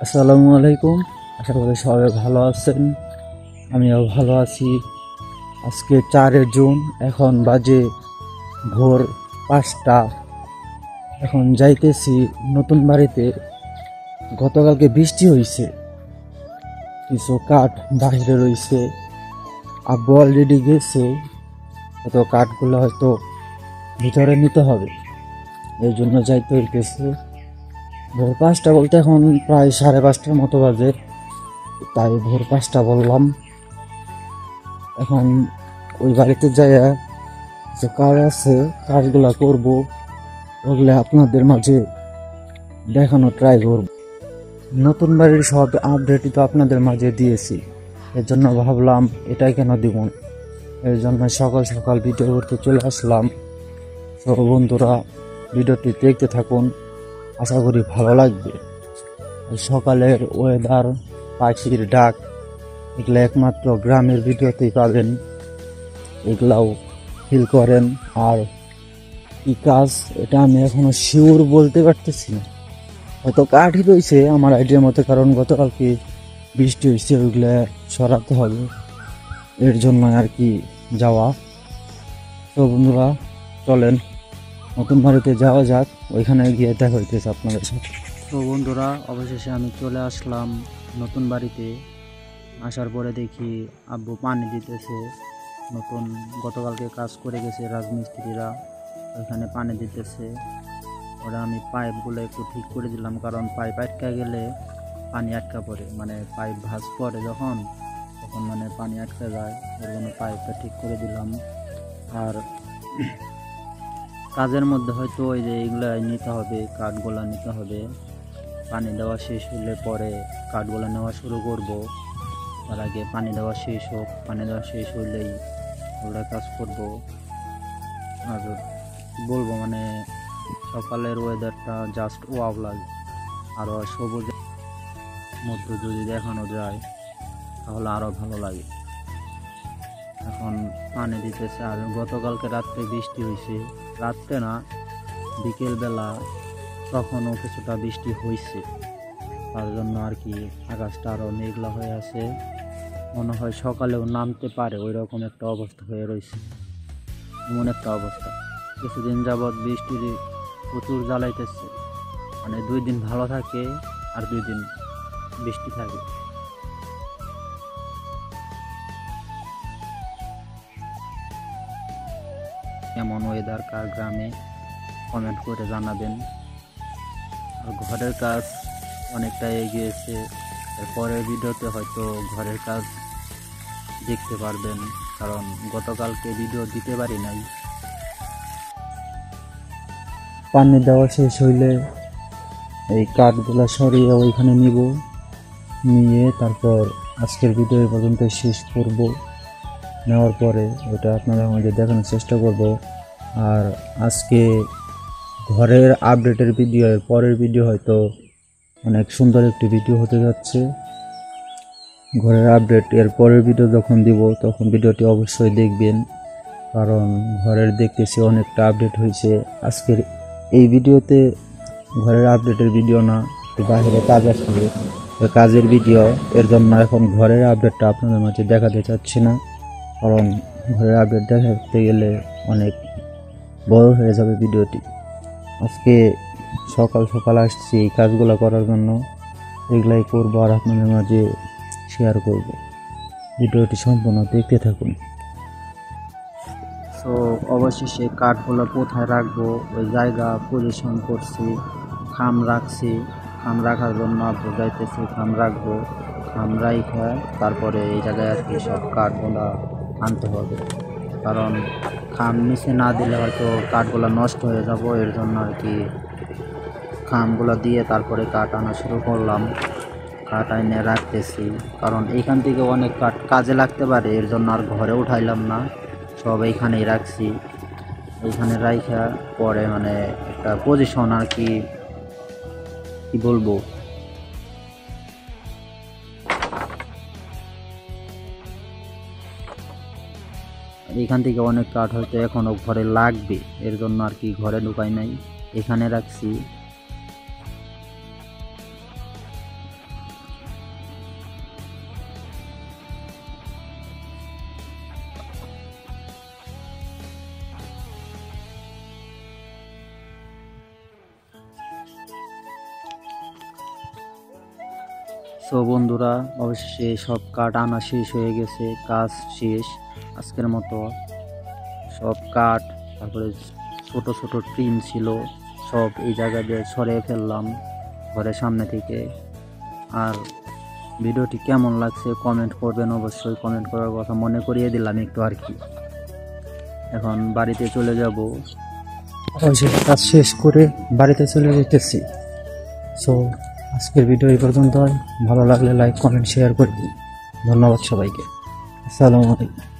আসসালামু আলাইকুম। আশা করি সবাই ভালো আছেন, আমিও ভালো আছি। আজকে 4 জুন, এখন বাজে ভোর 5টা। এখন যাইতেছি নতুন বাড়িতে। গতকালকে বৃষ্টি হয়েছে, কিছু কাঠ বাহিরে রয়েছে। আব্বু অলরেডি গেছে, হয়তো কাঠগুলো হয়তো ভিতরে নিতে হবে, এই জন্য যাইতে হইতেছে। ভোর 5টা বলতে এখন প্রায় 5:30টার মতো বাজে, তাই ভোর 5টা বললাম। এখন ওই বাড়িতে যাইয়া যে কাজ আছে কাজগুলা করব, ওগুলো আপনাদের মাঝে দেখানো ট্রাই করব। নতুন বাড়ির সব আপডেটই তো আপনাদের মাঝে দিয়েছি, এর জন্য ভাবলাম এটাই কেন দিব না, এর জন্য সকাল সকাল ভিডিও করতে চলে আসলাম। তো বন্ধুরা, ভিডিওটি দেখতে থাকুন, আশা করি ভালো লাগবে। সকালের ওয়েদার, পাখির ডাক, এগুলো একমাত্র গ্রামের ভিডিওতেই পাবেন, এগুলাও ফিল করেন। আর কি কাজ এটা আমি এখনো শিওর বলতে পারতেছি না, হয়তো কাঠই রয়েছে আমার আইডিয়ার মতো, কারণ গতকালকে বৃষ্টি হয়েছে, ওইগুলো সরাতে হবে, এর জন্য আর কি যাওয়া। তো বন্ধুরা, চলেন নতুন বাড়িতে যাওয়া যাক, ওইখানে গিয়ে দেখা হইতেছে আপনাদের সাথে। তো বন্ধুরা, অবশেষে আমি চলে আসলাম নতুন বাড়িতে। আসার পরে দেখি আব্বু পানি দিতেছে। নতুন গতকালকে কাজ করে গেছে রাজমিস্ত্রিরা, ওইখানে পানি দিতেছে। ওরা আমি পাইপগুলো একটু ঠিক করে দিলাম, কারণ পাইপ আটকা গেলে পানি আটকা পড়ে, মানে পাইপ ভাঁজ পড়ে যখন, তখন মানে পানি আটকা যায়, এর জন্য পাইপটা ঠিক করে দিলাম। আর কাজের মধ্যে হয়তো ওই যে এইগুলা নিতে হবে, কাঠগুলা নিতে হবে। পানি দেওয়া শেষ হলে পরে কাঠগুলা নেওয়া শুরু করব। তার আগে পানি দেওয়া শেষ হোক, পানি দেওয়া শেষ হলেই ওরা কাজ করব। আর বলবো মানে সকালের ওয়েদারটা জাস্ট ওয়াও লাগে, আরও সবুজের মধ্যে যদি দেখানো যায় তাহলে আরও ভালো লাগে। এখন পানি দিতেছে, আর গতকালকে রাত্রে বৃষ্টি হয়েছে, রাত্রে না বিকেলবেলা তখনও কিছুটা বৃষ্টি হয়েছে, তার জন্য আর কি আকাশটা আরও মেঘলা হয়ে আছে, মনে হয় সকালেও নামতে পারে, ওই রকম একটা অবস্থা হয়ে রয়েছে। এমন একটা অবস্থা, কিছুদিন যাবৎ বৃষ্টির প্রচুর জ্বালাইতেছে, মানে 2 দিন ভালো থাকে আর 2 দিন বৃষ্টি থাকে। কেমন ওয়েদার কার গ্রামে কমেন্ট করে জানাবেন। আর ঘরের কাজ অনেকটা এগিয়েছে, পরের ভিডিওতে হয়তো ঘরের কাজ দেখতে পারবেন, কারণ গতকালকে ভিডিও দিতে পারি নাই। পানি দেওয়া শেষ হইলে এই কাঠগুলো সরিয়ে ওইখানে নিয়ে তারপর আজকের ভিডিও পর্যন্ত শেষ করব। নেওয়ার পরে ওটা আপনাদের মধ্যে দেখানোর চেষ্টা করব। আর আজকে ঘরের আপডেটের ভিডিও, এর পরের ভিডিও হয়তো অনেক সুন্দর একটি ভিডিও হতে যাচ্ছে। ঘরের আপডেট এর পরের ভিডিও যখন দিব তখন ভিডিওটি অবশ্যই দেখবেন, কারণ ঘরের দেখতেছি অনেকটা আপডেট হয়েছে। আজকের এই ভিডিওতে ঘরের আপডেটের ভিডিও না, বাইরে কাজ আসবে, কাজের ভিডিও, এর জন্য এখন ঘরের আপডেটটা আপনাদের মাঝে দেখাতে চাচ্ছি না, কারণ ঘরের আপডেট দেখাতে গেলে অনেক বড় হয়ে যাবে ভিডিওটি। আজকে সকাল সকাল আসছি এই কাজগুলো করার জন্য, এগুলাই করবো আর আপনাদের মাঝে শেয়ার করব। ভিডিওটি সম্পূর্ণ দেখতে থাকুন। তো অবশেষে কাঠগুলো কোথায় রাখবো ওই জায়গা পজিশন করছি, খাম রাখছি, খাম রাখার জন্য আব্বু যাইতেছি, খাম রাখবো, খাম রাইখা তারপরে এই জায়গায় আর কি সব কাঠগুলা আনতে হবে, কারণ খাম নিচে না দিলে হয়তো কাঠগুলো নষ্ট হয়ে যাব, এর জন্য আর কি খামগুলো দিয়ে তারপরে কাঠ আনা শুরু করলাম। কাঠ এনে রাখতেছি, কারণ এইখান থেকে অনেক কাঠ কাজে লাগতে পারে, এর জন্য আর ঘরে উঠাইলাম না, সব এইখানেই রাখছি। এইখানে রাইখা পরে মানে একটা পজিশন আর কি বলবো, এখান থেকে অনেক কাঠ হয়তো এখনও ঘরে লাগবে, এর জন্য আর কি ঘরে ঢুকাই নাই, এখানে রাখছি। সো বন্ধুরা, অবশেষে সব কাঠ আনা শেষ হয়ে গেছে, কাজ শেষ আজকের মতো। সব কাঠ, তারপরে ছোট ছোট টিন ছিল, সব এই জায়গা দিয়ে সরিয়ে ফেললাম ঘরের সামনে থেকে। আর ভিডিওটি কেমন লাগছে কমেন্ট করবেন, অবশ্যই কমেন্ট করার কথা মনে করিয়ে দিলাম একটু আর কি। এখন বাড়িতে চলে যাব, অবশেষে কাজ শেষ করে বাড়িতে চলে যেতেছি। সো আজকের ভিডিও এই পর্যন্ত। ভালো লাগলে লাইক কমেন্ট শেয়ার করে দিন। ধন্যবাদ সবাইকে। আসসালামু আলাইকুম।